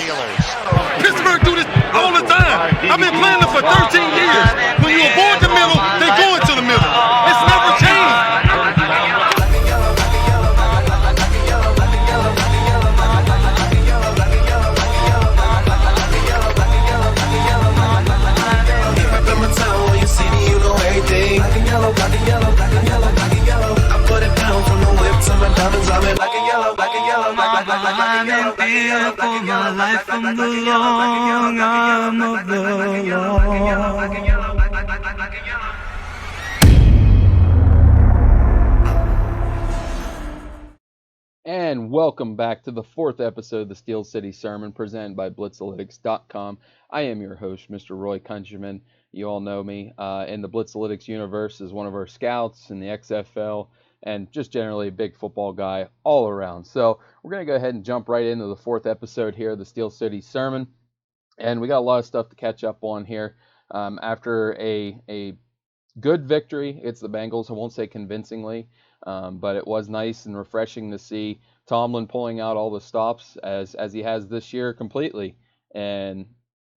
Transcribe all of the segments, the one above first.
Steelers. Pittsburgh do this all the time. I've been playing them for 13 years. When you avoid the middle, they go into the middle. It's never changed. And welcome back to the fourth episode of the Steel City Sermon presented by Blitzalytics.com. I am your host, Mr. Roy Countryman. You all know me in the Blitzalytics universe as one of our scouts in the XFL and just generally a big football guy all around. So we're going to go ahead and jump right into the fourth episode here of the Steel City Sermon. And we got a lot of stuff to catch up on here. After a good victory, it's the Bengals. I won't say convincingly, but it was nice and refreshing to see Tomlin pulling out all the stops as he has this year completely and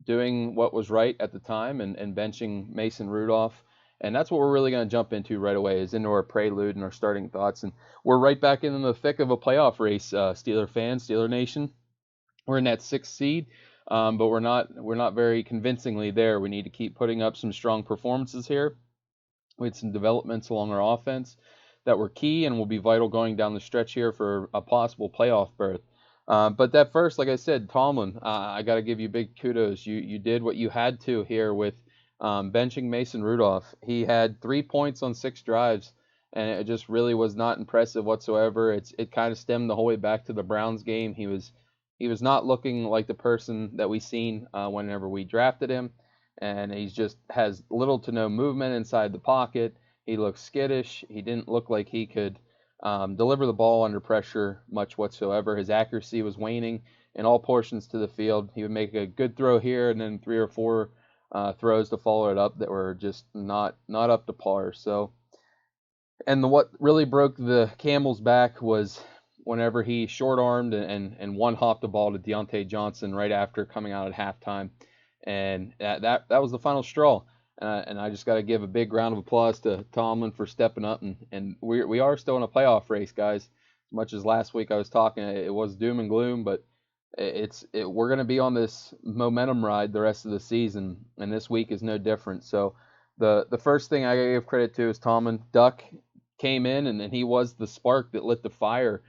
doing what was right at the time and benching Mason Rudolph. And that's what we're really going to jump into right away, is into our prelude and our starting thoughts. And we're right back in the thick of a playoff race, Steeler fans, Steeler Nation. We're in that 6th seed, but we're not very convincingly there. We need to keep putting up some strong performances here. We had some developments along our offense that were key and will be vital going down the stretch here for a possible playoff berth. But that first, like I said, Tomlin, I got to give you big kudos. You did what you had to here with benching Mason Rudolph. He had 3 points on 6 drives, and it just really was not impressive whatsoever. It kind of stemmed the whole way back to the Browns game. He was not looking like the person that we seen whenever we drafted him, and he just has little to no movement inside the pocket. He looks skittish. He didn't look like he could deliver the ball under pressure much whatsoever. His accuracy was waning in all portions to the field. He would make a good throw here and then 3 or 4 throws to follow it up that were just not up to par. So, and what really broke the camel's back was whenever he short-armed and one-hopped the ball to Deontay Johnson right after coming out at halftime. And that was the final straw. And I just got to give a big round of applause to Tomlin for stepping up. And we are still in a playoff race, guys. As much as last week I was talking, it was doom and gloom, but we're going to be on this momentum ride the rest of the season, and this week is no different. So the first thing I give credit to is Tomlin. Duck came in, and he was the spark that lit the fire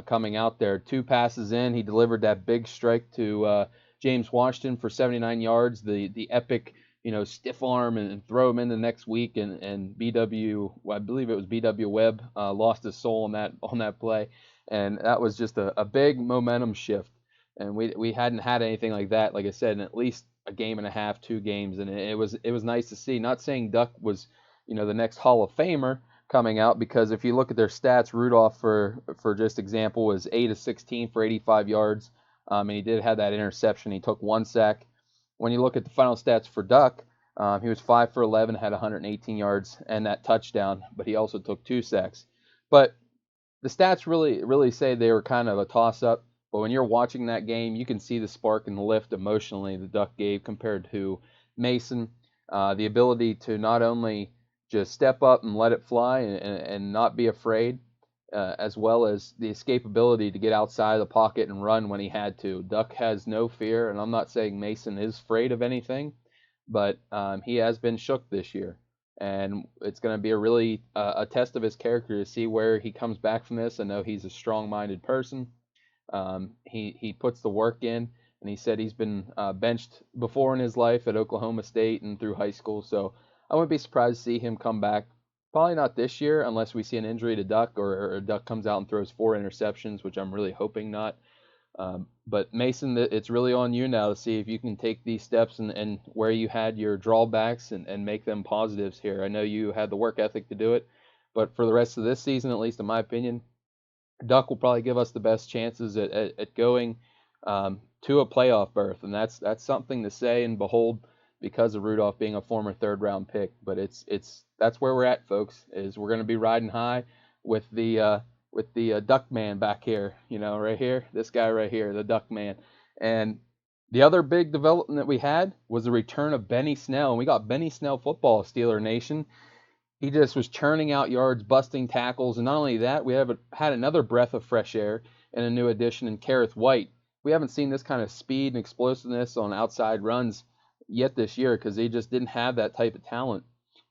coming out there. 2 passes in, he delivered that big strike to James Washington for 79 yards, the epic stiff arm and throw him in the next week, and I believe it was BW Webb lost his soul on that play, and that was just a big momentum shift, and we hadn't had anything like that, like I said, in at least a game and a half, 2 games, and it was nice to see. Not saying Duck was the next Hall of Famer coming out, because if you look at their stats, Rudolph for just example was 8 of 16 for 85 yards, and he did have that interception. He took 1 sack. When you look at the final stats for Duck, he was 5 for 11, had 118 yards and that touchdown, but he also took 2 sacks. But the stats really say they were kind of a toss-up. But when you're watching that game, you can see the spark and the lift emotionally the Duck gave compared to Mason. The ability to not only just step up and let it fly and not be afraid, as well as the escapability to get outside the pocket and run when he had to. Duck has no fear, and I'm not saying Mason is afraid of anything, but he has been shook this year. And it's going to be a test of his character to see where he comes back from this. I know he's a strong-minded person. He puts the work in, and he said he's been benched before in his life at Oklahoma State and through high school, so I wouldn't be surprised to see him come back. Probably not this year unless we see an injury to Duck or Duck comes out and throws 4 interceptions, which I'm really hoping not. But Mason, it's really on you now to see if you can take these steps and where you had your drawbacks and make them positives here. I know you had the work ethic to do it, but for the rest of this season, at least in my opinion, Duck will probably give us the best chances at going to a playoff berth, and that's something to say and behold because of Rudolph being a former 3rd-round pick. But that's where we're at, folks. Is we're going to be riding high with the Duck Man back here, right here, this guy right here, the Duck Man. And The other big development that we had was the return of Benny Snell, and we got Benny Snell football, Steeler Nation. He just was churning out yards, busting tackles, and not only that, we have had another breath of fresh air and a new addition in Kareth White. We haven't seen this kind of speed and explosiveness on outside runs yet this year because they just didn't have that type of talent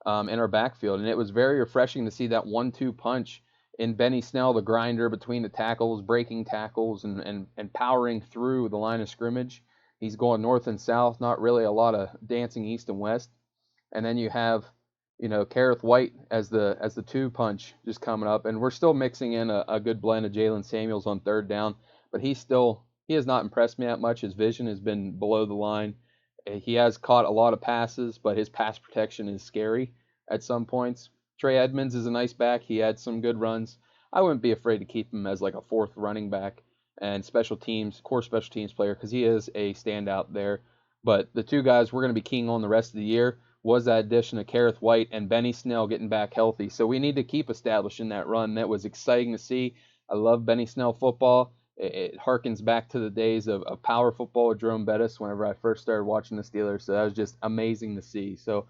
in our backfield, and it was very refreshing to see that 1-2 punch in Benny Snell, the grinder between the tackles, breaking tackles, and powering through the line of scrimmage. He's going north and south, not really a lot of dancing east and west. And then you have, Kareth White as the two punch just coming up, and we're still mixing in a good blend of Jalen Samuels on third down, but he has not impressed me that much. His vision has been below the line. He has caught a lot of passes, but his pass protection is scary at some points. Trey Edmonds is a nice back. He had some good runs. I wouldn't be afraid to keep him as like a fourth running back and core special teams player because he is a standout there. But the two guys we're going to be keying on the rest of the year was that addition of Kareth White and Benny Snell getting back healthy. So we need to keep establishing that run. That was exciting to see. I love Benny Snell football. It harkens back to the days of power football with Jerome Bettis whenever I first started watching the Steelers. So that was just amazing to see. So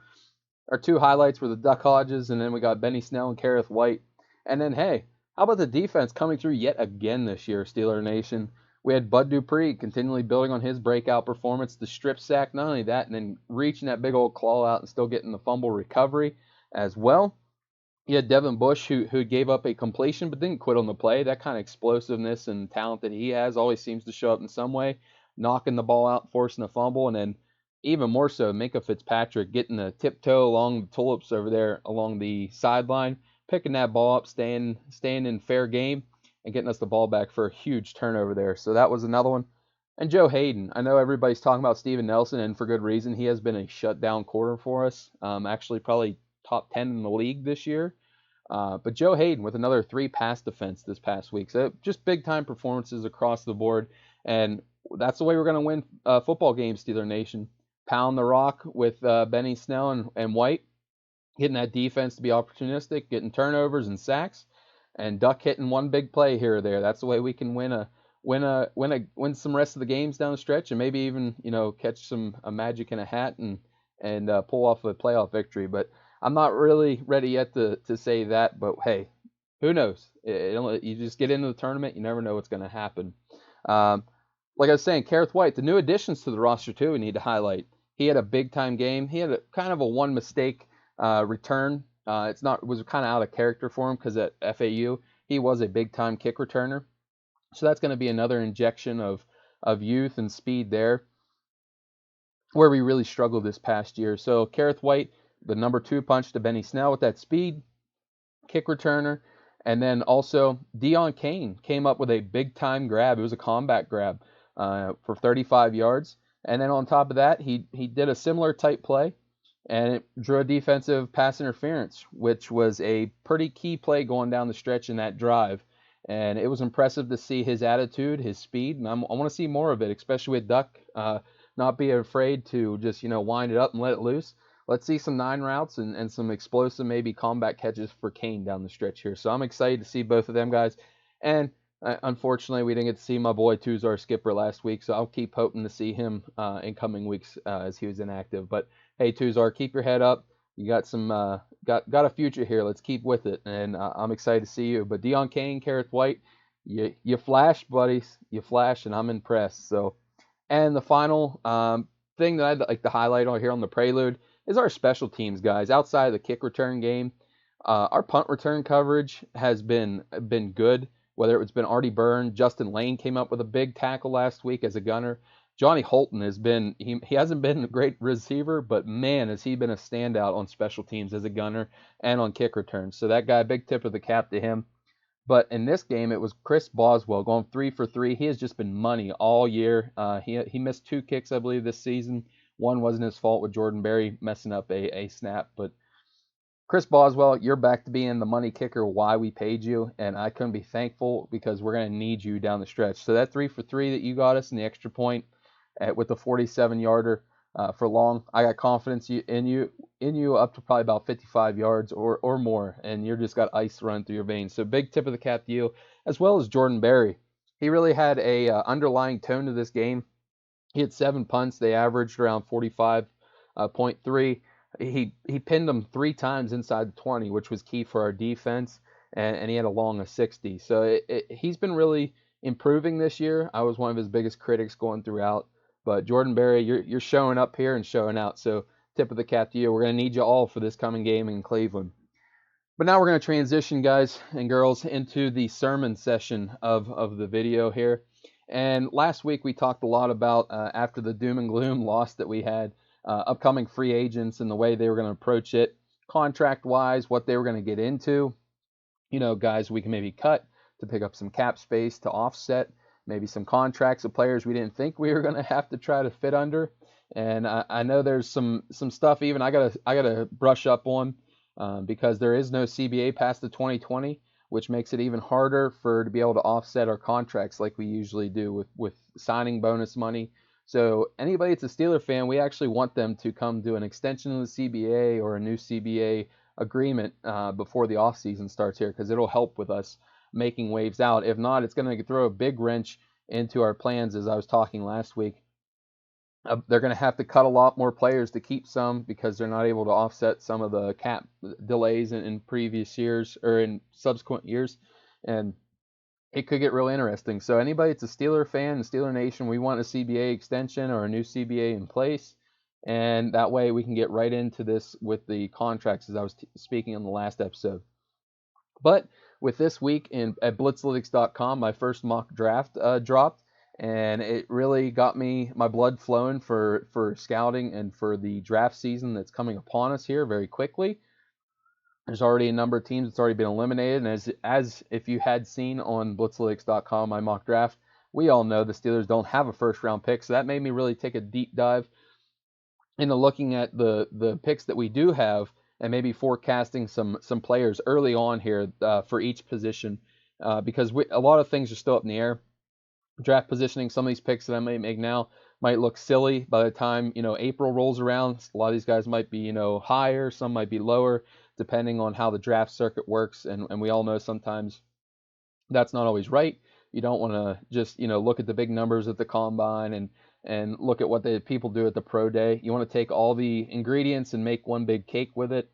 our two highlights were the Duck Hodges, and then we got Benny Snell and Kareth White. And then, hey, how about the defense coming through yet again this year, Steeler Nation? We had Bud Dupree continually building on his breakout performance, the strip sack, not only that, and then reaching that big old claw out and still getting the fumble recovery as well. You had Devin Bush, who gave up a completion but didn't quit on the play. That kind of explosiveness and talent that he has always seems to show up in some way, knocking the ball out, forcing a fumble, and then even more so, Minka Fitzpatrick getting a tiptoe along the tulips over there along the sideline, picking that ball up, staying in fair game, and getting us the ball back for a huge turnover there. So that was another one. And Joe Hayden, I know everybody's talking about Steven Nelson, and for good reason. He has been a shutdown corner for us. Actually, probably top 10 in the league this year. But Joe Hayden with another 3 pass defense this past week. So just big time performances across the board. And that's the way we're going to win football games, Steeler Nation. Pound the rock with Benny Snell and White, getting that defense to be opportunistic, getting turnovers and sacks, and Duck hitting one big play here or there. That's the way we can win some rest of the games down the stretch, and maybe even catch a magic in a hat and pull off a playoff victory. But I'm not really ready yet to say that. But hey, who knows? You just get into the tournament, you never know what's going to happen. Like I was saying, Kareth White, the new additions to the roster too, we need to highlight. He had a big time game. He had kind of a one mistake return. It was kind of out of character for him because at FAU he was a big time kick returner. So that's going to be another injection of youth and speed there, where we really struggled this past year. So Kareth White, the number 2 punch to Benny Snell with that speed, kick returner, and then also Deon Cain came up with a big time grab. It was a combat grab for 35 yards. And then on top of that, he did a similar type play, and it drew a defensive pass interference, which was a pretty key play going down the stretch in that drive. And it was impressive to see his attitude, his speed, and I want to see more of it, especially with Duck not be afraid to just wind it up and let it loose. Let's see some 9 routes and some explosive maybe combat catches for Cain down the stretch here. So I'm excited to see both of them guys. And unfortunately, we didn't get to see my boy Tuzar Skipper last week, so I'll keep hoping to see him in coming weeks as he was inactive. But hey, Tuzar, keep your head up. You got some got a future here. Let's keep with it, and I'm excited to see you. But Deon Cain, Kareth White, you flash, buddies, you flash, and I'm impressed. So, and the final thing that I'd like to highlight on here on the prelude is our special teams guys. Outside of the kick return game, our punt return coverage has been good. Whether it's been Artie Byrne, Justin Lane came up with a big tackle last week as a gunner. Johnny Holton he hasn't been a great receiver, but man, has he been a standout on special teams as a gunner and on kick returns. So that guy, big tip of the cap to him. But in this game, it was Chris Boswell going 3 for 3. He has just been money all year. He missed 2 kicks, I believe, this season. One wasn't his fault with Jordan Berry messing up a snap, but Chris Boswell, you're back to being the money kicker why we paid you, and I couldn't be thankful because we're going to need you down the stretch. So that 3 for 3 that you got us in the extra point with the 47-yarder for long, I got confidence in you up to probably about 55 yards or more, and you're just got ice running through your veins. So big tip of the cap to you, as well as Jordan Berry. He really had a underlying tone to this game He had 7 punts. They averaged around 45.3. He pinned them 3 times inside the 20, which was key for our defense, and he had a long of 60. So he's been really improving this year. I was one of his biggest critics going throughout. But Jordan Berry, you're showing up here and showing out. So tip of the cap to you. We're going to need you all for this coming game in Cleveland. But now we're going to transition, guys and girls, into the sermon session of the video here. And last week we talked a lot about, after the doom and gloom loss that we had, upcoming free agents and the way they were going to approach it, contract-wise, what they were going to get into. Guys we can maybe cut to pick up some cap space to offset maybe some contracts of players we didn't think we were going to have to try to fit under. And I know there's some stuff even I gotta brush up on, because there is no CBA past the 2020, which makes it even harder to be able to offset our contracts like we usually do with signing bonus money. So anybody that's a Steeler fan, we actually want them to come do an extension of the CBA or a new CBA agreement before the offseason starts here, because it'll help with us making waves out. If not, it's going to throw a big wrench into our plans, as I was talking last week. They're going to have to cut a lot more players to keep some, because they're not able to offset some of the cap delays in previous years or in subsequent years. And it could get really interesting. So anybody that's a Steeler fan, the Steeler Nation, we want a CBA extension or a new CBA in place. And that way we can get right into this with the contracts, as I was speaking on the last episode. But with this week at blitzlytics.com, my first mock draft dropped, and it really got my blood flowing for scouting and for the draft season that's coming upon us here very quickly. There's already a number of teams that's already been eliminated, and as if you had seen on blitzlytics.com, my mock draft, we all know the Steelers don't have a first-round pick, so that made me really take a deep dive into looking at the picks that we do have, and maybe forecasting some players early on here for each position, because a lot of things are still up in the air. Draft positioning, some of these picks that I might make now might look silly by the time April rolls around. A lot of these guys might be higher, some might be lower, depending on how the draft circuit works, and we all know sometimes that's not always right. You don't want to just look at the big numbers at the combine and look at what the people do at the pro day. You want to take all the ingredients and make one big cake with it.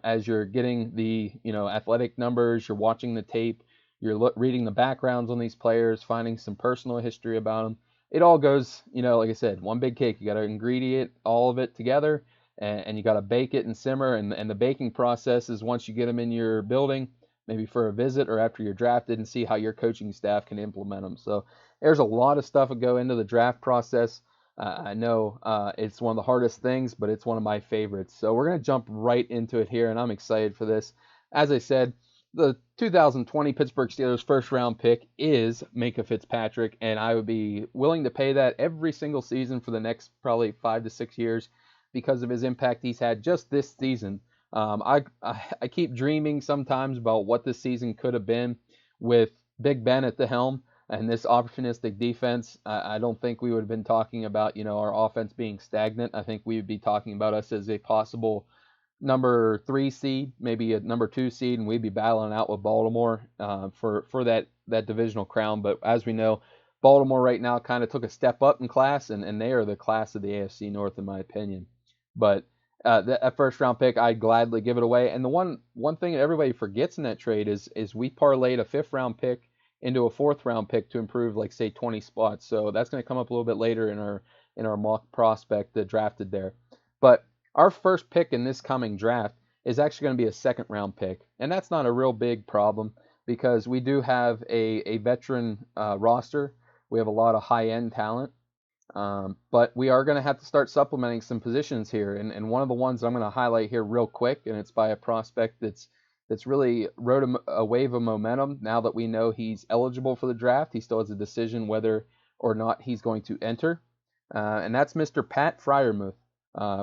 As you're getting the athletic numbers, you're watching the tape, you're reading the backgrounds on these players, finding some personal history about them. It all goes, like I said, one big cake. You got to ingredient all of it together, and you got to bake it and simmer. And the baking process is once you get them in your building, maybe for a visit or after you're drafted, and see how your coaching staff can implement them. So there's a lot of stuff that go into the draft process. I know it's one of the hardest things, but it's one of my favorites. So we're going to jump right into it here, and I'm excited for this. As I said, the 2020 Pittsburgh Steelers first round pick is Minkah Fitzpatrick, and I would be willing to pay that every single season for the next probably 5 to 6 years because of his impact he's had just this season. I keep dreaming sometimes about what this season could have been with Big Ben at the helm and this opportunistic defense. I don't think we would have been talking about our offense being stagnant. I think we would be talking about us as a possible number 3 seed, maybe a number 2 seed, and we'd be battling out with Baltimore for that divisional crown. But as we know, Baltimore right now kind of took a step up in class, and they are the class of the AFC North in my opinion. But that first round pick, I'd gladly give it away. And the one thing that everybody forgets in that trade is we parlayed a 5th round pick into a 4th round pick to improve, like, say, 20 spots. So that's going to come up a little bit later in our mock prospect that drafted there. But our first pick in this coming draft is actually going to be a 2nd round pick, and that's not a real big problem because we do have a veteran roster. We have a lot of high-end talent. But we are going to have to start supplementing some positions here, and one of the ones I'm going to highlight here real quick, and it's by a prospect that's really rode a wave of momentum now that we know he's eligible for the draft. He still has a decision whether or not he's going to enter, and that's Mr. Pat Freiermuth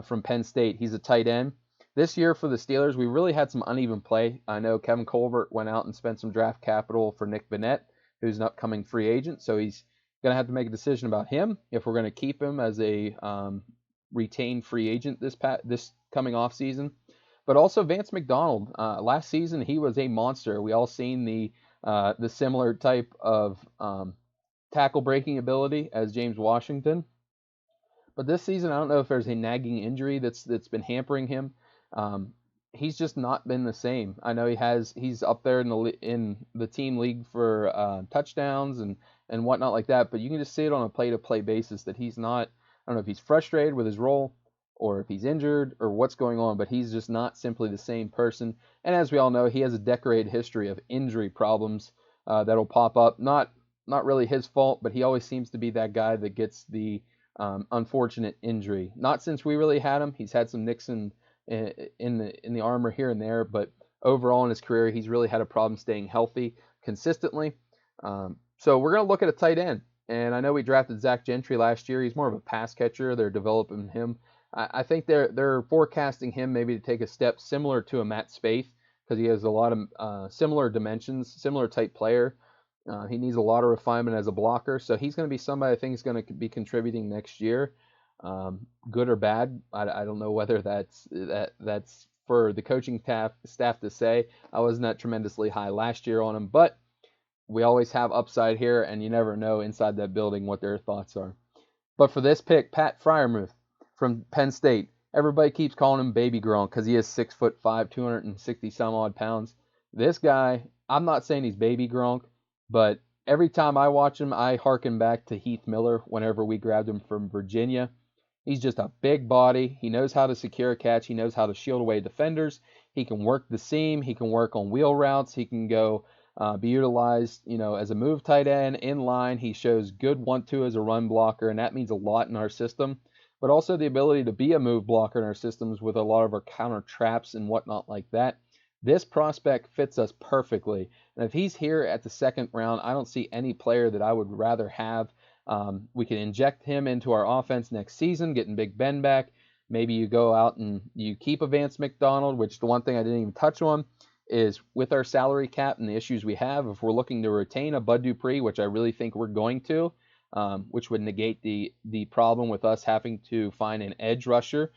from Penn State. He's a tight end. This year for the Steelers, we really had some uneven play. I know Kevin Colbert went out and spent some draft capital for Nick Vannett, who's an upcoming free agent, so he's going to have to make a decision about him if we're going to keep him as a retained free agent this coming off season. But also Vance McDonald. Last season he was a monster. We all seen the similar type of tackle breaking ability as James Washington. But this season, I don't know if there's a nagging injury that's been hampering him. Um, he's just not been the same. I know he's up there in the team league for touchdowns and whatnot like that. But you can just see it on a play-to-play basis that he's not. I don't know if he's frustrated with his role or if he's injured or what's going on, but he's just not simply the same person. And as we all know, he has a decorated history of injury problems that'll pop up. Not really his fault, but he always seems to be that guy that gets the unfortunate injury. Not since we really had him. He's had some nicks in the armor here and there, but overall in his career, he's really had a problem staying healthy consistently. So we're going to look at a tight end. And I know we drafted Zach Gentry last year. He's more of a pass catcher. They're developing him. I think they're forecasting him maybe to take a step similar to a Matt Spaeth because he has a lot of similar dimensions, similar type player. He needs a lot of refinement as a blocker, so he's going to be somebody I think is going to be contributing next year, good or bad. I don't know whether that's for the coaching staff to say. I wasn't that tremendously high last year on him, but we always have upside here, and you never know inside that building what their thoughts are. But for this pick, Pat Freiermuth from Penn State. Everybody keeps calling him Baby Gronk because he is 6'5", 260 some odd pounds. This guy, I'm not saying he's Baby Gronk, but every time I watch him, I harken back to Heath Miller whenever we grabbed him from Virginia. He's just a big body. He knows how to secure a catch. He knows how to shield away defenders. He can work the seam. He can work on wheel routes. He can go be utilized, as a move tight end in line. He shows good 1-2 as a run blocker, and that means a lot in our system. But also the ability to be a move blocker in our systems with a lot of our counter traps and whatnot like that. This prospect fits us perfectly. And if he's here at the second round, I don't see any player that I would rather have. We can inject him into our offense next season, getting Big Ben back. Maybe you go out and you keep a Vance McDonald, which the one thing I didn't even touch on is with our salary cap and the issues we have, if we're looking to retain a Bud Dupree, which I really think we're going to, which would negate the problem with us having to find an edge rusher,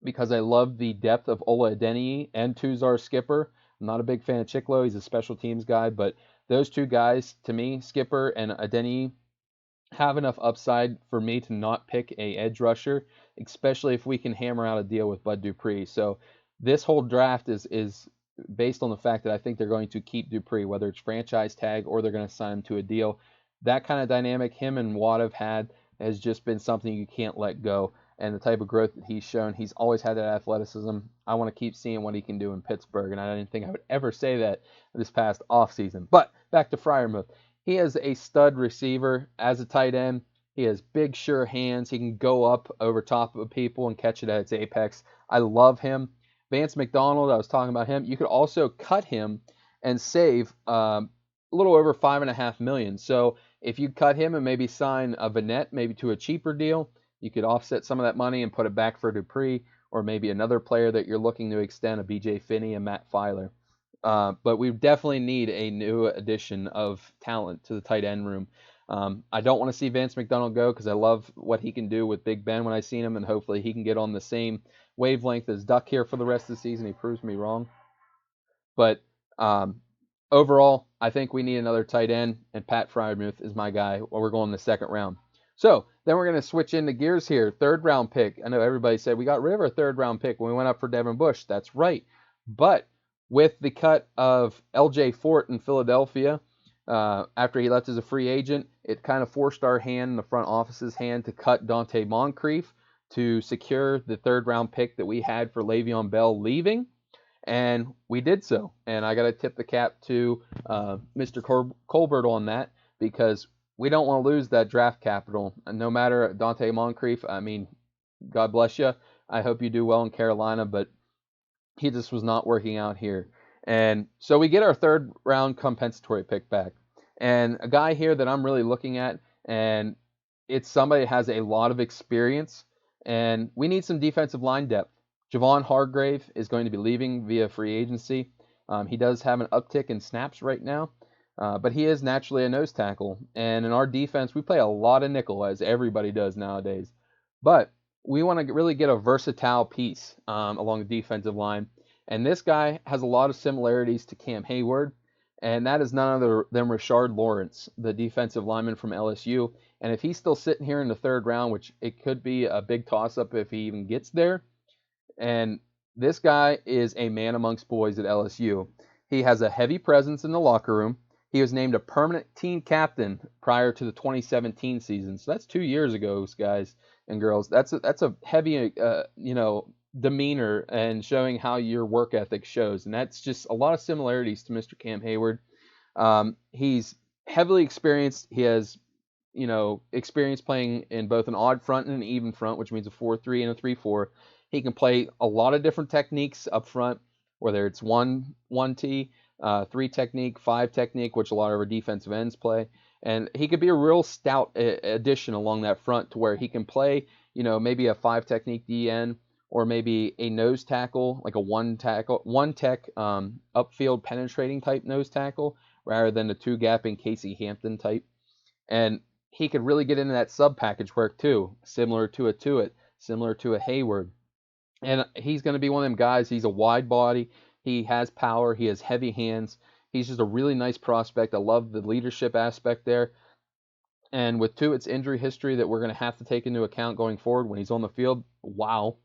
because I love the depth of Ola Adeniyi and Tuzar Skipper. I'm not a big fan of Chiklo. He's a special teams guy, but those two guys, to me, Skipper and Adeniyi, have enough upside for me to not pick a edge rusher, especially if we can hammer out a deal with Bud Dupree. So this whole draft is based on the fact that I think they're going to keep Dupree, whether it's franchise tag or they're going to sign him to a deal. That kind of dynamic him and Watt have had has just been something you can't let go. And the type of growth that he's shown, he's always had that athleticism. I want to keep seeing what he can do in Pittsburgh, and I didn't think I would ever say that this past offseason. But back to Freiermuth. He is a stud receiver as a tight end. He has big, sure hands. He can go up over top of people and catch it at its apex. I love him. Vance McDonald, I was talking about him. You could also cut him and save a little over $5.5 million. So if you cut him and maybe sign a Vanette, maybe to a cheaper deal, you could offset some of that money and put it back for Dupree, or maybe another player that you're looking to extend, a BJ Finney and Matt Filer. But we definitely need a new addition of talent to the tight end room. I don't want to see Vance McDonald go because I love what he can do with Big Ben when I seen him, and hopefully he can get on the same wavelength as Duck here for the rest of the season. He proves me wrong. But overall, I think we need another tight end, and Pat Freiermuth is my guy. We're going in the second round. So then we're going to switch into gears here. Third round pick. I know everybody said we got rid of our third round pick when we went up for Devin Bush. That's right. But with the cut of LJ Fort in Philadelphia, after he left as a free agent, it kind of forced our hand, the front office's hand, to cut Dante Moncrief to secure the third round pick that we had for Le'Veon Bell leaving. And we did so. And I got to tip the cap to Mr. Colbert on that, because we don't want to lose that draft capital. And no matter Dante Moncrief, I mean, God bless you. I hope you do well in Carolina, but he just was not working out here. And so we get our third round compensatory pick back. And a guy here that I'm really looking at, and it's somebody that has a lot of experience, and we need some defensive line depth. Javon Hargrave is going to be leaving via free agency. He does have an uptick in snaps right now, but he is naturally a nose tackle. And in our defense, we play a lot of nickel, as everybody does nowadays. But we want to really get a versatile piece along the defensive line. And this guy has a lot of similarities to Cam Hayward. and that is none other than Rashard Lawrence, the defensive lineman from LSU. And if he's still sitting here in the third round, which it could be a big toss-up if he even gets there, and this guy is a man amongst boys at LSU. He has a heavy presence in the locker room. He was named a permanent team captain prior to the 2017 season. So that's 2 years ago, guys and girls. That's a heavy, demeanor and showing how your work ethic shows. And that's just a lot of similarities to Mr. Cam Hayward. He's heavily experienced. He has, experience playing in both an odd front and an even front, which means a 4-3 and a 3-4. He can play a lot of different techniques up front, whether it's 1-T, 3 technique, 5 technique, which a lot of our defensive ends play. And he could be a real stout addition along that front to where he can play, maybe a 5 technique DN or maybe a nose tackle, like a one tech upfield penetrating type nose tackle rather than a 2-gapping Casey Hampton type. And he could really get into that sub package work too, similar to a Tuitt, similar to a Hayward. And he's going to be one of them guys. He's a wide body. He has power. He has heavy hands. He's just a really nice prospect. I love the leadership aspect there. And with Tuitt's injury history that we're going to have to take into account going forward when he's on the field, wow.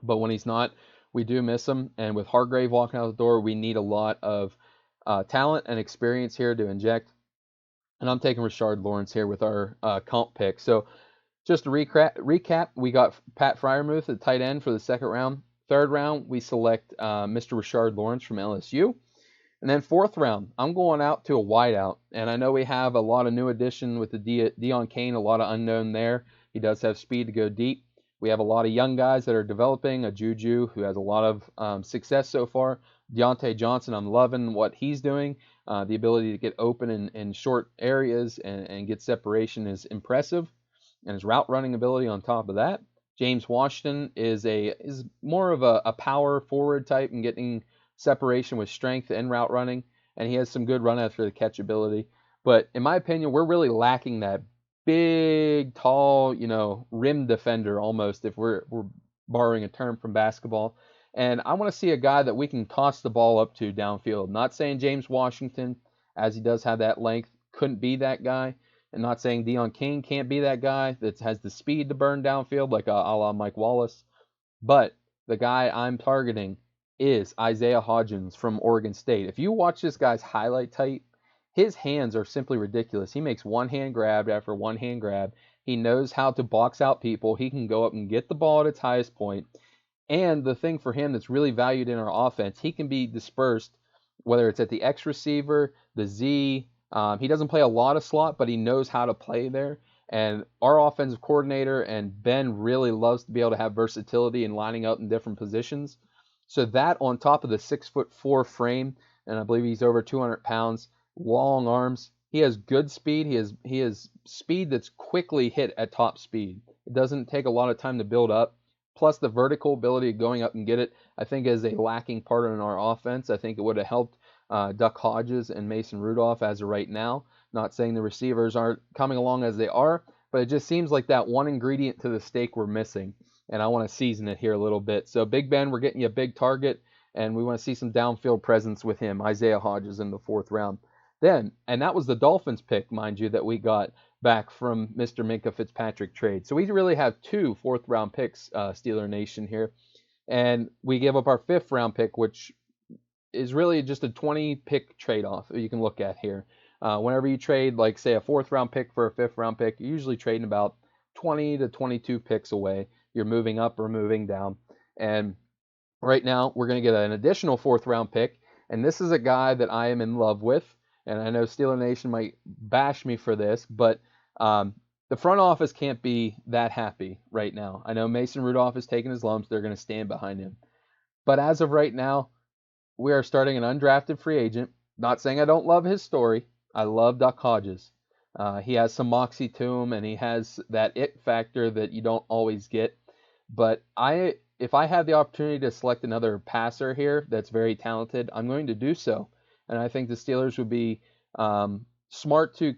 But when he's not, we do miss him. And with Hargrave walking out the door, we need a lot of talent and experience here to inject. And I'm taking Rashard Lawrence here with our comp pick. So just to recap, we got Pat Freiermuth at tight end for the second round. Third round, we select Mr. Rashard Lawrence from LSU. And then fourth round, I'm going out to a wideout. And I know we have a lot of new addition with the Deon Cain, a lot of unknown there. He does have speed to go deep. We have a lot of young guys that are developing. A Juju, who has a lot of success so far. Deontay Johnson, I'm loving what he's doing. The ability to get open in short areas and get separation is impressive. And his route running ability on top of that. James Washington is more of a power forward type and getting separation with strength and route running, and he has some good run after the catch ability. But in my opinion, we're really lacking that big, tall, rim defender almost, if we're borrowing a term from basketball. And I want to see a guy that we can toss the ball up to downfield. Not saying James Washington, as he does have that length, couldn't be that guy. And not saying Deon Cain can't be that guy that has the speed to burn downfield like a la Mike Wallace. But the guy I'm targeting is Isaiah Hodgins from Oregon State. If you watch this guy's highlight tape, his hands are simply ridiculous. He makes one hand grab after one hand grab. He knows how to box out people. He can go up and get the ball at its highest point. And the thing for him that's really valued in our offense, he can be dispersed, whether it's at the X receiver, the Z. He doesn't play a lot of slot, but he knows how to play there. And our offensive coordinator and Ben really loves to be able to have versatility in lining up in different positions. So that on top of the 6'4" frame, and I believe he's over 200 pounds, long arms. He has good speed. He has speed that's quickly hit at top speed. It doesn't take a lot of time to build up. Plus the vertical ability of going up and get it, I think is a lacking part in our offense. I think it would have helped Duck Hodges and Mason Rudolph as of right now. Not saying the receivers aren't coming along as they are, but it just seems like that one ingredient to the steak we're missing. And I want to season it here a little bit. So Big Ben, we're getting you a big target, and we want to see some downfield presence with him, Isaiah Hodgins, in the fourth round. Then, and that was the Dolphins pick, mind you, that we got back from Mr. Minkah Fitzpatrick trade. So we really have 2 fourth-round picks, Steeler Nation here. And we give up our 5th round pick, which is really just a 20-pick trade-off you can look at here. Whenever you trade, like, say, a 4th-round pick for a 5th-round pick, you're usually trading about 20 to 22 picks away. You're moving up or moving down. And right now, we're going to get an additional 4th-round pick. And this is a guy that I am in love with. And I know Steeler Nation might bash me for this, but the front office can't be that happy right now. I know Mason Rudolph is taking his lumps. They're going to stand behind him. But as of right now, we are starting an undrafted free agent. Not saying I don't love his story. I love Duck Hodges. He has some moxie to him, and he has that it factor that you don't always get. But if I have the opportunity to select another passer here that's very talented, I'm going to do so. And I think the Steelers would be smart to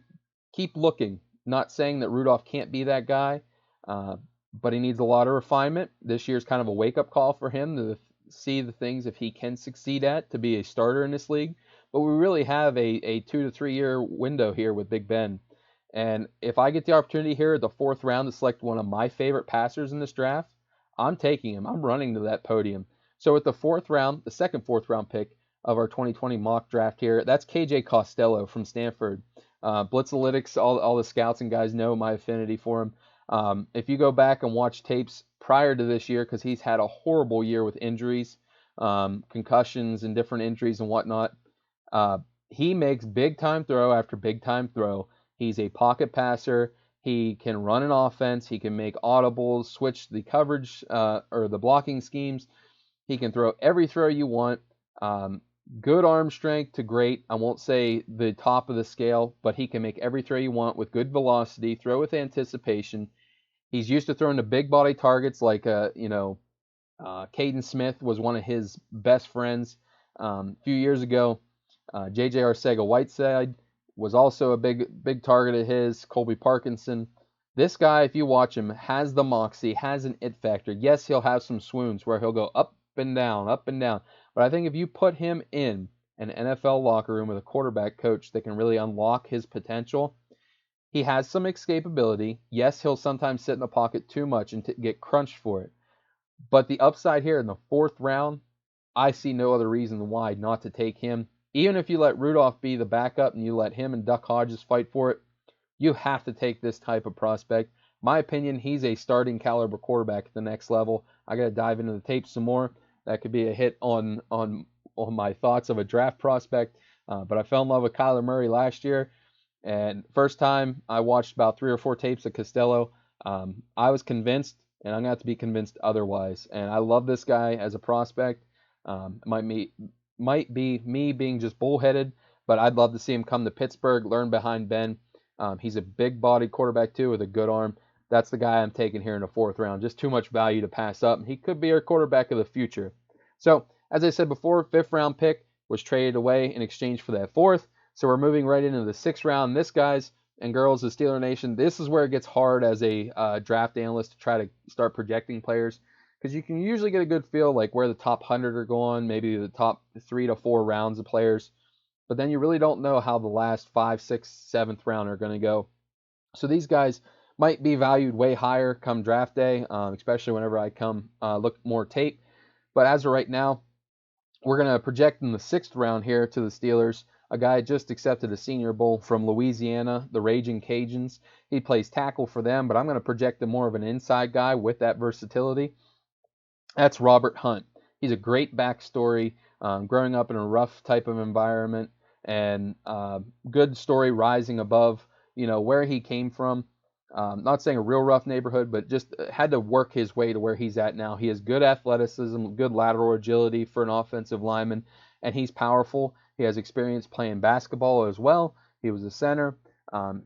keep looking. Not saying that Rudolph can't be that guy, but he needs a lot of refinement. This year's kind of a wake-up call for him to see the things if he can succeed at to be a starter in this league. but we really have a 2 to 3 year window here with Big Ben. And if I get the opportunity here at the 4th round to select one of my favorite passers in this draft, I'm taking him. I'm running to that podium. So at the 4th round, the second 4th round pick of our 2020 mock draft here, that's KJ Costello from Stanford. Blitzalytics, all the scouts and guys know my affinity for him. If you go back and watch tapes prior to this year, because he's had a horrible year with injuries, concussions and different injuries and whatnot, he makes big time throw after big time throw. He's a pocket passer. He can run an offense. He can make audibles, switch the coverage or the blocking schemes. He can throw every throw you want. Good arm strength to great. I won't say the top of the scale, but he can make every throw you want with good velocity, throw with anticipation. He's used to throwing to big body targets like, Caden Smith was one of his best friends a few years ago. J.J. Arcega-Whiteside was also a big target of his. Colby Parkinson. This guy, if you watch him, has the moxie, has an it factor. Yes, he'll have some swoons where he'll go up and down, up and down. But I think if you put him in an NFL locker room with a quarterback coach that can really unlock his potential, he has some escapability. Yes, he'll sometimes sit in the pocket too much and get crunched for it. But the upside here in the 4th round, I see no other reason why not to take him. Even if you let Rudolph be the backup and you let him and Duck Hodges fight for it, you have to take this type of prospect. My opinion, he's a starting caliber quarterback at the next level. I got to dive into the tape some more. That could be a hit on my thoughts of a draft prospect. But I fell in love with Kyler Murray last year. And first time I watched about 3 or 4 tapes of Costello, I was convinced, and I'm going to have to be convinced otherwise. And I love this guy as a prospect. Might be me being just bullheaded, but I'd love to see him come to Pittsburgh, learn behind Ben. He's a big-bodied quarterback, too, with a good arm. That's the guy I'm taking here in the 4th round. Just too much value to pass up. He could be our quarterback of the future. So, as I said before, 5th round pick was traded away in exchange for that 4th. So we're moving right into the 6th round. This, guys and girls of Steeler Nation, this is where it gets hard as a draft analyst to try to start projecting players, because you can usually get a good feel like where the top 100 are going, maybe the top 3 to 4 rounds of players. But then you really don't know how the last 5, 6, 7th round are going to go. So these guys might be valued way higher come draft day, especially whenever I come look more tape. But as of right now, we're going to project in the 6th round here to the Steelers. A guy just accepted a Senior Bowl from Louisiana, the Raging Cajuns. He plays tackle for them, but I'm going to project him more of an inside guy with that versatility. That's Robert Hunt. He's a great backstory, growing up in a rough type of environment, and good story rising above, where he came from. Not saying a real rough neighborhood, but just had to work his way to where he's at now. He has good athleticism, good lateral agility for an offensive lineman, and he's powerful. He has experience playing basketball as well. He was a center,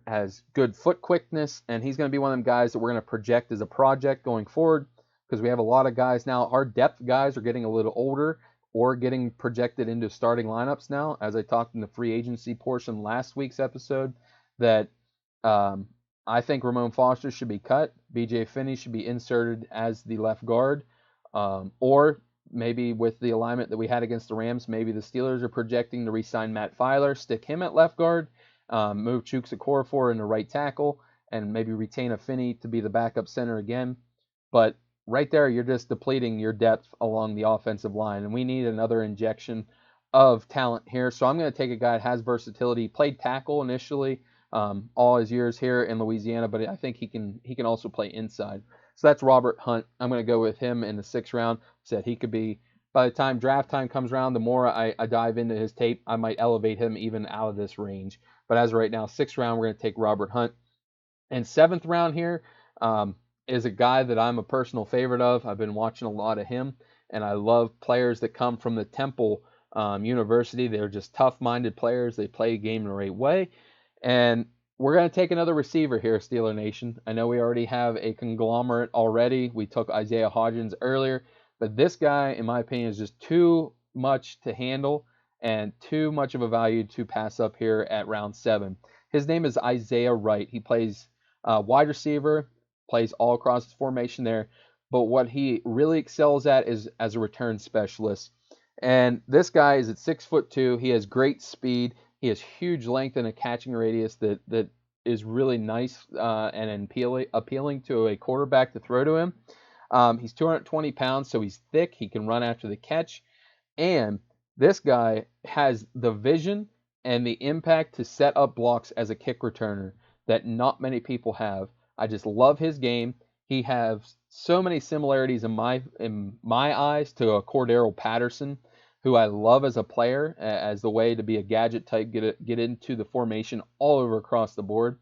has good foot quickness, and he's going to be one of them guys that we're going to project as a project going forward, because we have a lot of guys now. Our depth guys are getting a little older or getting projected into starting lineups now. As I talked in the free agency portion last week's episode, that I think Ramon Foster should be cut. B.J. Finney should be inserted as the left guard. Or maybe with the alignment that we had against the Rams, maybe the Steelers are projecting to re-sign Matt Filer, stick him at left guard, move Chuks Okorafor into right tackle, and maybe retain a Finney to be the backup center again. But right there, you're just depleting your depth along the offensive line, and we need another injection of talent here. So I'm going to take a guy that has versatility. He played tackle initially all his years here in Louisiana, but I think he can also play inside. So that's Robert Hunt. I'm going to go with him in the 6th round. Said he could be, by the time draft time comes around, the more I dive into his tape, I might elevate him even out of this range. But as of right now, 6th round, we're going to take Robert Hunt. And 7th round here is a guy that I'm a personal favorite of. I've been watching a lot of him, and I love players that come from the Temple University. They're just tough-minded players. They play a game in the right way. And we're going to take another receiver here, Steeler Nation. I know we already have a conglomerate already. We took Isaiah Hodgins earlier, but this guy, in my opinion, is just too much to handle and too much of a value to pass up here at round 7. His name is Isaiah Wright. He plays wide receiver, plays all across the formation there, but what he really excels at is as a return specialist. And this guy is at 6'2". He has great speed. He has huge length and a catching radius that is really nice and appealing to a quarterback to throw to him. He's 220 pounds, so he's thick. He can run after the catch. And this guy has the vision and the impact to set up blocks as a kick returner that not many people have. I just love his game. He has so many similarities in my eyes to a Cordero Patterson, who I love as a player, as the way to be a gadget type, get into the formation all over across the board.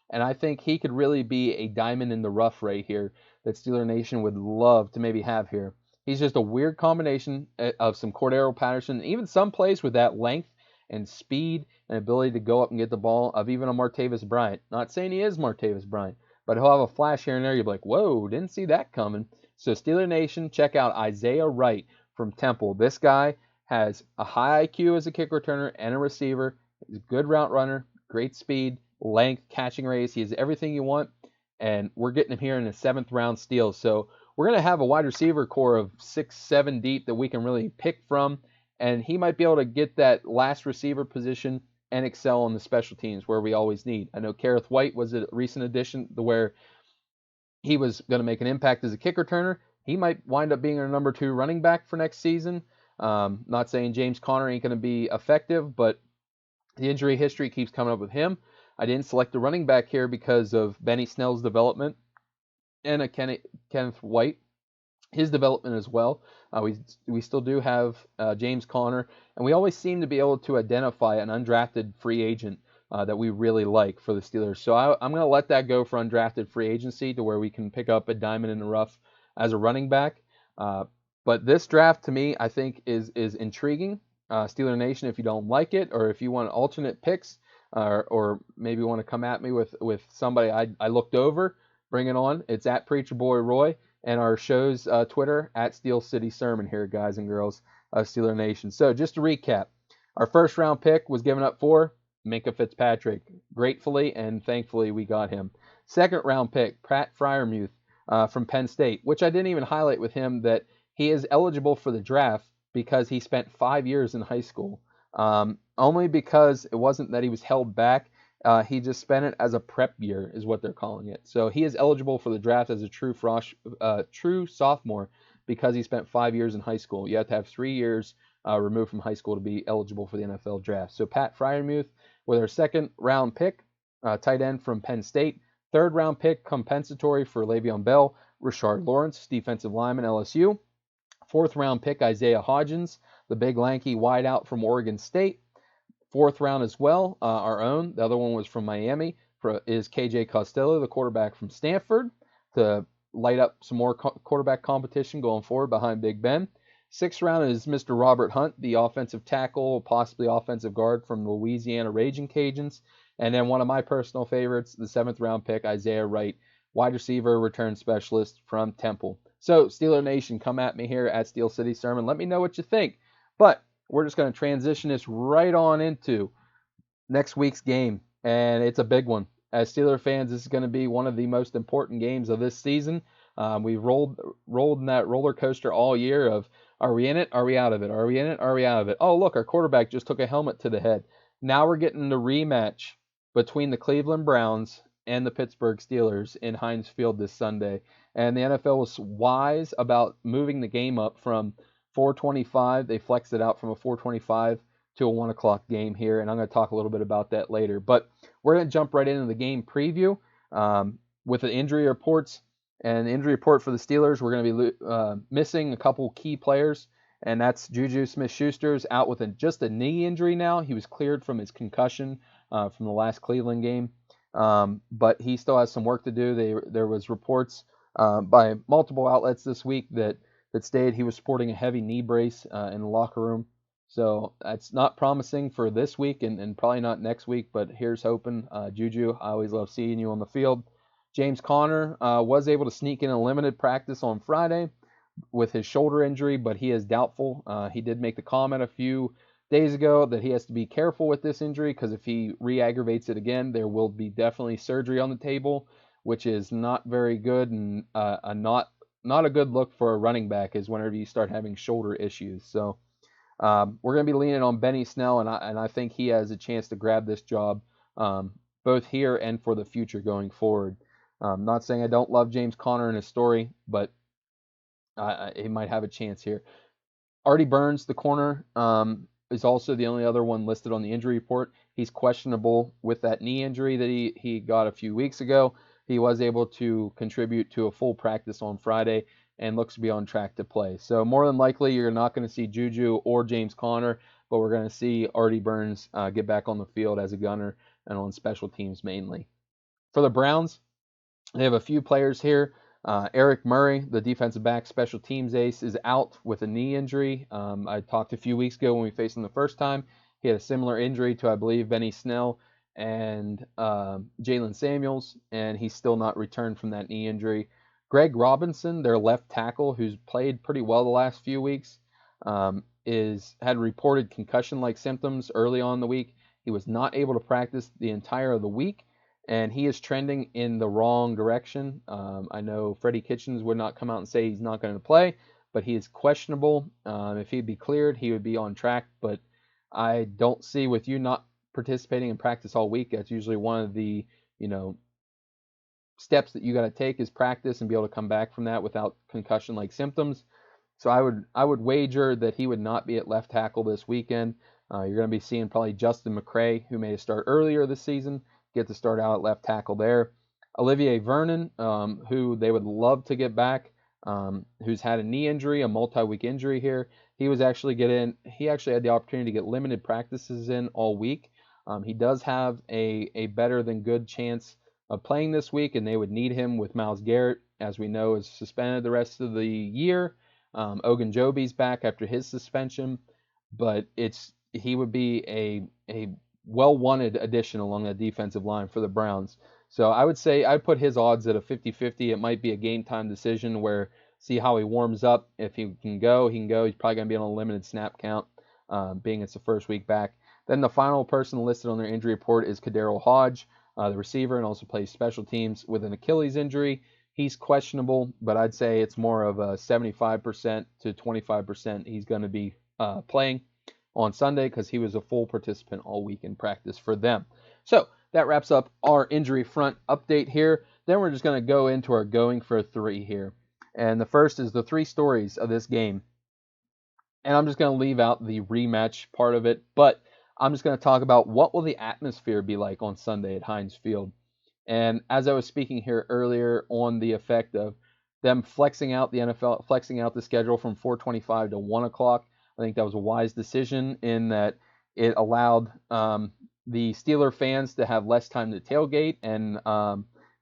And I think he could really be a diamond in the rough right here that Steeler Nation would love to maybe have here. He's just a weird combination of some Cordero Patterson, even some plays with that length and speed and ability to go up and get the ball of even a Martavis Bryant. Not saying he is Martavis Bryant, but he'll have a flash here and there. You'll be like, whoa, didn't see that coming. So Steeler Nation, check out Isaiah Wright from Temple. This guy has a high IQ as a kick returner and a receiver. He's a good route runner, great speed, length, catching radius. He has everything you want, and we're getting him here in a 7th round steal. So we're going to have a wide receiver core of 6, 7 deep that we can really pick from, and he might be able to get that last receiver position and excel on the special teams where we always need. I know Kareth White was a recent addition to where he was going to make an impact as a kick returner. He might wind up being our number 2 running back for next season. Not saying James Conner ain't going to be effective, but the injury history keeps coming up with him. I didn't select a running back here because of Benny Snell's development and a Kenneth White, his development as well. We still do have James Conner, and we always seem to be able to identify an undrafted free agent that we really like for the Steelers. So I'm going to let that go for undrafted free agency to where we can pick up a diamond in the rough as a running back. But this draft, to me, I think is intriguing. Steeler Nation, if you don't like it, or if you want alternate picks, or maybe want to come at me with somebody I looked over, bring it on. It's at Preacher Boy Roy, and our show's Twitter at Steel City Sermon here, guys and girls of Steeler Nation. So just to recap, our first round pick was given up for Minkah Fitzpatrick. Gratefully and thankfully we got him. Second round pick, Pat Freiermuth from Penn State, which I didn't even highlight with him that he is eligible for the draft because he spent 5 years in high school. Only because it wasn't that he was held back. He just spent it as a prep year, is what they're calling it. So he is eligible for the draft as a true sophomore because he spent 5 years in high school. You have to have 3 years removed from high school to be eligible for the NFL draft. So Pat Freiermuth with our second round pick, tight end from Penn State. Third round pick compensatory for Le'Veon Bell, Rashard Lawrence, defensive lineman, LSU. Fourth round pick, Isaiah Hodgins, the big lanky wideout from Oregon State. Fourth round as well, our own. The other one was from Miami, is KJ Costello, the quarterback from Stanford, to light up some more quarterback competition going forward behind Big Ben. Sixth round is Mr. Robert Hunt, the offensive tackle, possibly offensive guard from the Louisiana Raging Cajuns. And then one of my personal favorites, the 7th round pick, Isaiah Wright, wide receiver, return specialist from Temple. So, Steeler Nation, come at me here at Steel City Sermon. Let me know what you think. But we're just going to transition this right on into next week's game, and it's a big one. As Steeler fans, this is going to be one of the most important games of this season. We've rolled in that roller coaster all year of, are we in it? Are we out of it? Are we in it? Are we out of it? Oh, look, our quarterback just took a helmet to the head. Now we're getting the rematch between the Cleveland Browns and the Pittsburgh Steelers in Heinz Field this Sunday. And the NFL was wise about moving the game up from 4:25. They flexed it out from a 4:25 to a 1 o'clock game here, and I'm going to talk a little bit about that later. But we're going to jump right into the game preview with the injury reports. And the injury report for the Steelers, we're going to be missing a couple key players, and that's Juju Smith-Schuster's out with just a knee injury now. He was cleared from his concussion from the last Cleveland game, but he still has some work to do. There was reports by multiple outlets this week that stated he was sporting a heavy knee brace in the locker room. So that's not promising for this week and probably not next week, but here's hoping. Juju, I always love seeing you on the field. James Conner was able to sneak in a limited practice on Friday with his shoulder injury, but he is doubtful. He did make the comment a few days ago that he has to be careful with this injury because if he re-aggravates it again, there will be definitely surgery on the table, which is not very good and not a good look for a running back is whenever you start having shoulder issues. So We're going to be leaning on Benny Snell, and I think he has a chance to grab this job, both here and for the future going forward. Not saying I don't love James Conner and his story, but he might have a chance here. Artie Burns, the corner, is also the only other one listed on the injury report. He's questionable with that knee injury that he got a few weeks ago. He was able to contribute to a full practice on Friday and looks to be on track to play. So more than likely, you're not going to see Juju or James Conner, but we're going to see Artie Burns get back on the field as a gunner and on special teams mainly. For the Browns, they have a few players here. Eric Murray, the defensive back special teams ace, is out with a knee injury. I talked a few weeks ago when we faced him the first time. He had a similar injury to, I believe, Benny Snell and Jalen Samuels, and he's still not returned from that knee injury. Greg Robinson, their left tackle, who's played pretty well the last few weeks, had reported concussion-like symptoms early on in the week. He was not able to practice the entire of the week, and he is trending in the wrong direction. I know Freddie Kitchens would not come out and say he's not going to play, but he is questionable. If he'd be cleared, he would be on track, but I don't see, with you not participating in practice all week, that's usually one of the, steps that you got to take is practice and be able to come back from that without concussion-like symptoms. So I would wager that he would not be at left tackle this weekend. You're going to be seeing probably Justin McCray, who made a start earlier this season, get to start out at left tackle there. Olivier Vernon, who they would love to get back, who's had a knee injury, a multi-week injury here. He actually had the opportunity to get limited practices in all week. He does have a better than good chance of playing this week, and they would need him with Myles Garrett, as we know, is suspended the rest of the year. Ogunjobi's back after his suspension, but he would be a well-wanted addition along that defensive line for the Browns. So I would say I'd put his odds at a 50-50. It might be a game-time decision where see how he warms up. If he can go, he can go. He's probably going to be on a limited snap count, being it's the first week back. Then the final person listed on their injury report is Kadero Hodge, the receiver, and also plays special teams with an Achilles injury. He's questionable, but I'd say it's more of a 75% to 25% he's going to be playing on Sunday because he was a full participant all week in practice for them. So that wraps up our injury front update here. Then we're just going to go into our going for three here. And the first is the three stories of this game. And I'm just going to leave out the rematch part of it, but I'm just going to talk about what will the atmosphere be like on Sunday at Heinz Field. And as I was speaking here earlier on the effect of them flexing out the schedule from 4:25 to 1 o'clock, I think that was a wise decision in that it allowed the Steeler fans to have less time to tailgate and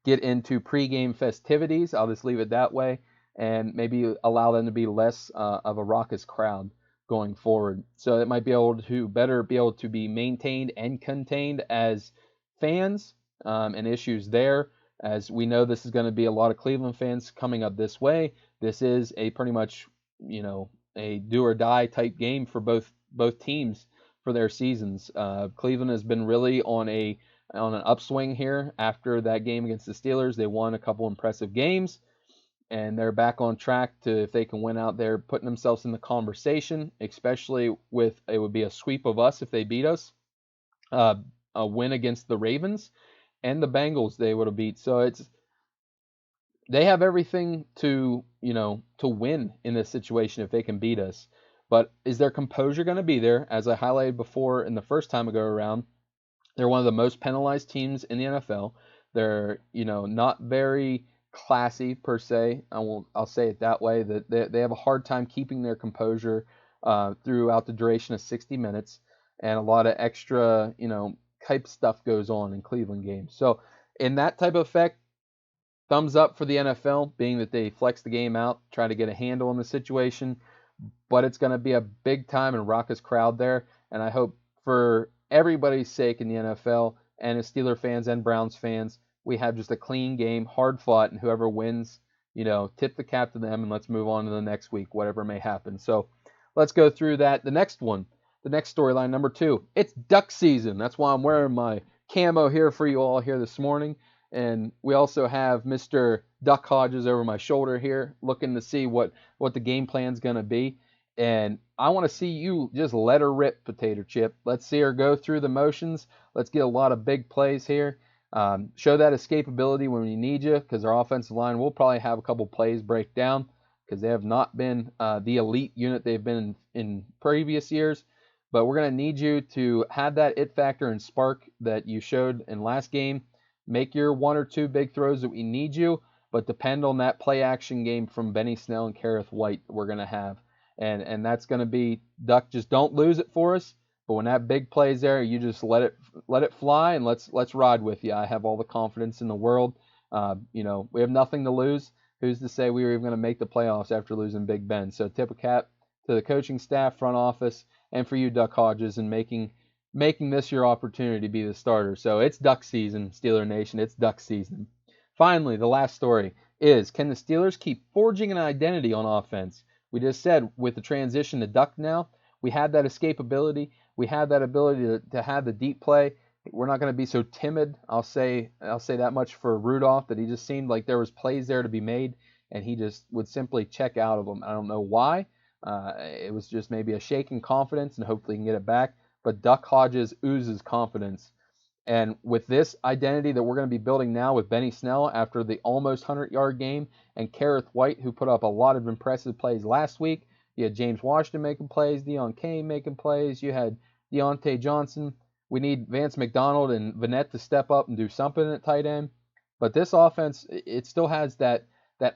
get into pregame festivities. I'll just leave it that way, and maybe allow them to be less of a raucous crowd going forward. So it might be able to be maintained and contained as fans, and issues there. As we know, this is going to be a lot of Cleveland fans coming up this way. This is a pretty much, a do or die type game for both teams for their seasons. Cleveland has been really on an upswing here after that game against the Steelers. They won a couple impressive games, and they're back on track to, if they can win out there, putting themselves in the conversation, especially with, it would be a sweep of us if they beat us, a win against the Ravens and the Bengals they would have beat. So they have everything to win in this situation if they can beat us. But is their composure going to be there? As I highlighted before in the first time I go around, they're one of the most penalized teams in the NFL. They're, not very classy per se. I'll say it that way, that they have a hard time keeping their composure throughout the duration of 60 minutes, and a lot of extra, type stuff goes on in Cleveland games. So in that type of effect, thumbs up for the NFL, being that they flex the game out, try to get a handle on the situation, but it's going to be a big time and raucous crowd there, and I hope for everybody's sake in the NFL, and as Steeler fans and Browns fans, we have just a clean game, hard fought, and whoever wins, tip the cap to them, and let's move on to the next week, whatever may happen. So let's go through that. The next storyline, number 2, it's duck season. That's why I'm wearing my camo here for you all here this morning. And we also have Mr. Duck Hodges over my shoulder here, looking to see what the game plan's going to be. And I want to see you just let her rip, Potato Chip. Let's see her go through the motions. Let's get a lot of big plays here. Show that escapability when we need you, because our offensive line will probably have a couple plays break down, because they have not been the elite unit they've been in previous years. But we're going to need you to have that it factor and spark that you showed in last game. Make your 1 or 2 big throws that we need you, but depend on that play action game from Benny Snell and Kareth White that we're going to have. And that's going to be, Duck, just don't lose it for us. But when that big play's there, you just let it fly, and let's ride with you. I have all the confidence in the world. We have nothing to lose. Who's to say we were even going to make the playoffs after losing Big Ben? So tip a cap to the coaching staff, front office, and for you, Duck Hodges, and making this your opportunity to be the starter. So it's Duck season, Steeler Nation. It's Duck season. Finally, the last story is, can the Steelers keep forging an identity on offense? We just said with the transition to Duck now, we had that escapability. We had that ability to have the deep play. We're not going to be so timid. I'll say that much for Rudolph, that he just seemed like there was plays there to be made, and he just would simply check out of them. I don't know why. It was just maybe a shaken confidence, and hopefully he can get it back. But Duck Hodges oozes confidence. And with this identity that we're going to be building now with Benny Snell after the almost 100-yard game, and Kareth White, who put up a lot of impressive plays last week. You had James Washington making plays, Deon Cain making plays. You had Deontay Johnson. We need Vance McDonald and Vanette to step up and do something at tight end. But this offense, it still has that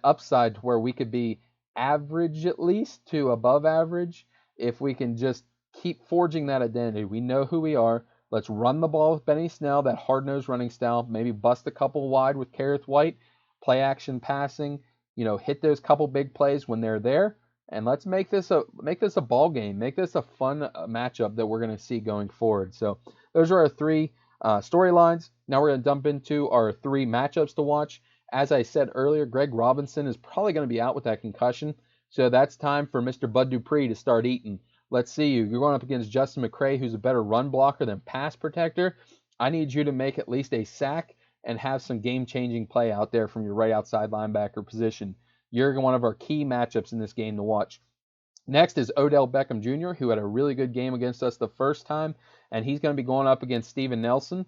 upside to where we could be average at least to above average if we can just keep forging that identity. We know who we are. Let's run the ball with Benny Snell, that hard-nosed running style. Maybe bust a couple wide with Kareth White, play action passing. Hit those couple big plays when they're there, and let's make this a ball game. Make this a fun matchup that we're going to see going forward. So those are our 3 storylines. Now we're going to dump into our 3 matchups to watch. As I said earlier, Greg Robinson is probably going to be out with that concussion, so that's time for Mr. Bud Dupree to start eating. Let's see you. You're going up against Justin McCray, who's a better run blocker than pass protector. I need you to make at least a sack and have some game-changing play out there from your right outside linebacker position. You're one of our key matchups in this game to watch. Next is Odell Beckham Jr., who had a really good game against us the first time, and he's going to be going up against Steven Nelson,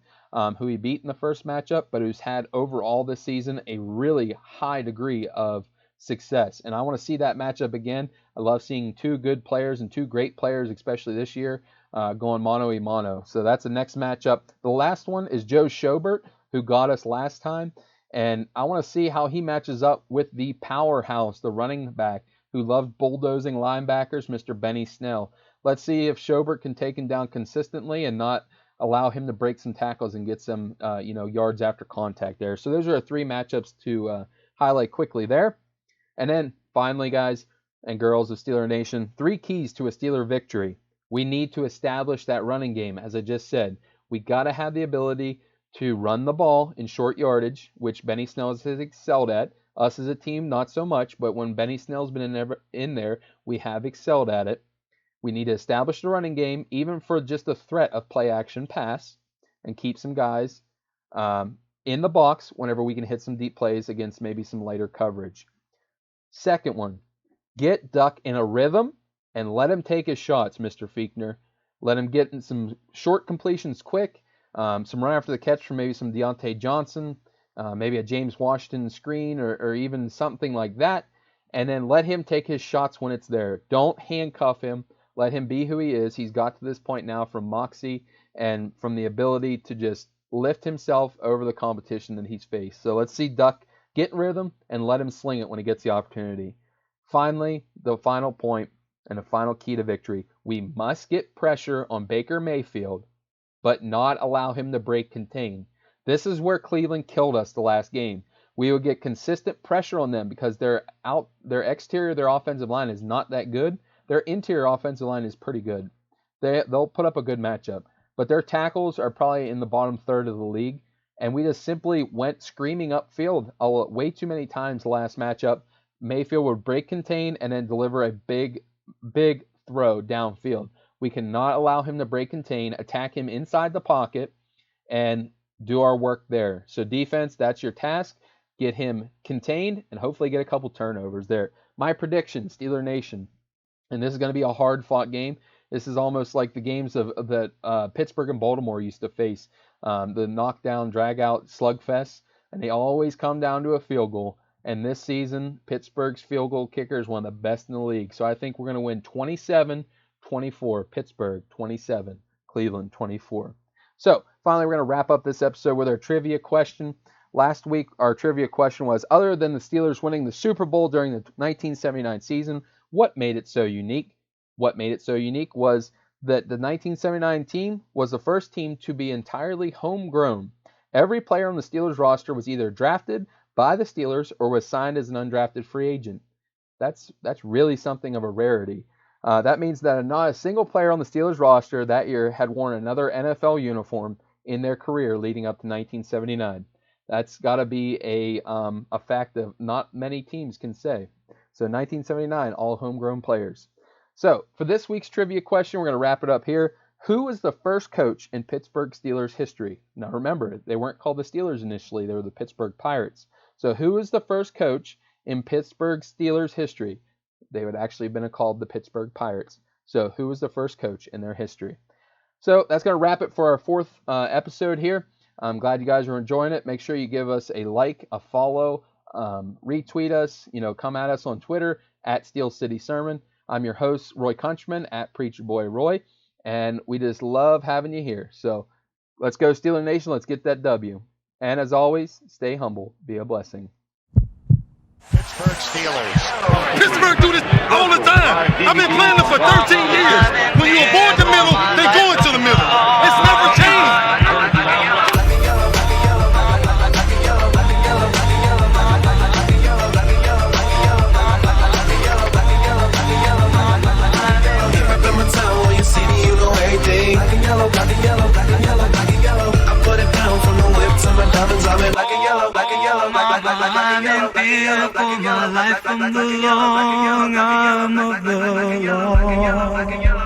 who he beat in the first matchup, but who's had overall this season a really high degree of success. And I want to see that matchup again. I love seeing 2 good players and 2 great players, especially this year, going mano-a-mano. So that's the next matchup. The last one is Joe Schobert, who got us last time. And I want to see how he matches up with the powerhouse, the running back, who loved bulldozing linebackers, Mr. Benny Snell. Let's see if Schobert can take him down consistently and not allow him to break some tackles and get some yards after contact there. So those are our 3 matchups to highlight quickly there. And then finally, guys and girls of Steeler Nation, 3 keys to a Steeler victory. We need to establish that running game. As I just said, we got to have the ability to run the ball in short yardage, which Benny Snell has excelled at. Us as a team, not so much, but when Benny Snell's been in there, we have excelled at it. We need to establish the running game, even for just the threat of play action pass, and keep some guys in the box whenever we can hit some deep plays against maybe some lighter coverage. Second one, get Duck in a rhythm and let him take his shots, Mr. Fiechner. Let him get in some short completions quick, some run after the catch from maybe some Deontay Johnson, maybe a James Washington screen or even something like that, and then let him take his shots when it's there. Don't handcuff him. Let him be who he is. He's got to this point now from moxie and from the ability to just lift himself over the competition that he's faced. So let's see Duck get in rhythm and let him sling it when he gets the opportunity. Finally, the final point and the final key to victory. We must get pressure on Baker Mayfield, but not allow him to break contain. This is where Cleveland killed us the last game. We would get consistent pressure on them because their exterior, their offensive line is not that good. Their interior offensive line is pretty good. They'll put up a good matchup, but their tackles are probably in the bottom third of the league. And we just simply went screaming upfield way too many times the last matchup. Mayfield would break contain and then deliver a big throw downfield. We cannot allow him to break contain, attack him inside the pocket, and do our work there. So defense, that's your task. Get him contained and hopefully get a couple turnovers there. My prediction, Steeler Nation, And this is going to be a hard-fought game. This is almost like the games that Pittsburgh and Baltimore used to face, the knockdown, drag-out slugfest, and they always come down to a field goal. And this season, Pittsburgh's field goal kicker is one of the best in the league. So I think we're going to win 27-24. Pittsburgh 27, Cleveland 24. So finally, we're going to wrap up this episode with our trivia question. Last week, our trivia question was, other than the Steelers winning the Super Bowl during the 1979 season, what made it so unique? What made it so unique was that the 1979 team was the first team to be entirely homegrown. Every player on the Steelers roster was either drafted by the Steelers or was signed as an undrafted free agent. That's really something of a rarity. That means that not a single player on the Steelers roster that year had worn another NFL uniform in their career leading up to 1979. That's got to be a fact that not many teams can say. So 1979, all homegrown players. So for this week's trivia question, we're going to wrap it up here. Who was the first coach in Pittsburgh Steelers history? Now remember, they weren't called the Steelers initially. They were the Pittsburgh Pirates. So who was the first coach in Pittsburgh Steelers history? They would actually have been called the Pittsburgh Pirates. So who was the first coach in their history? So that's going to wrap it for our fourth episode here. I'm glad you guys are enjoying it. Make sure you give us a like, a follow, retweet us, come at us on Twitter at Steel City Sermon. I'm your host, Roy Countryman at Preacher Boy Roy, and we just love having you here. So let's go Steeler Nation. Let's get that W. And as always, stay humble. Be a blessing. Pittsburgh Steelers. Pittsburgh do this all the time. I've been playing them for 13 years. When you avoid the middle, they go into the middle. It's never changed. Black and yellow, black and yellow, black and yellow. I put it down from the whip to my diamonds. I'm in black and yellow, black and yellow, black and yellow, black and yellow, black and yellow, black and yellow, black and yellow, black and yellow, black and yellow, black and yellow, black and yellow, black and yellow, black and yellow.